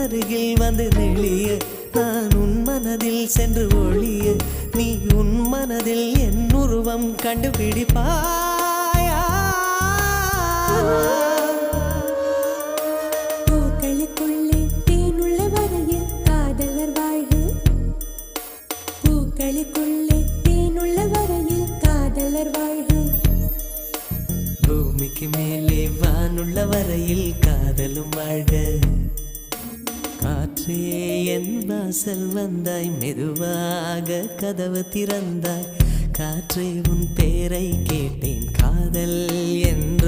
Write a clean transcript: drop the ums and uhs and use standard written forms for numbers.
அருகில் வந்து நெளிய நான் உன் மனதில் சென்று ஒளிய நீ உன் மனதில் என் உருவம் கண்டுபிடிப்பாயா பூக்களுக்குள்ளே தேனுள்ள வரையில் காதலர் வாழ்வு பூக்களுக்குள்ளே தேனுள்ள வரையில் காதலர் வாழ்வு பூமிக்கு மேலே வானுள்ள வரையில் காதலும் வாழ்க காற்றே என் வாசல் வந்தாய் மெதுவாக கதவு திறந்தாய் காற்றே உன் பேரை கேட்டேன் காதல் என்ற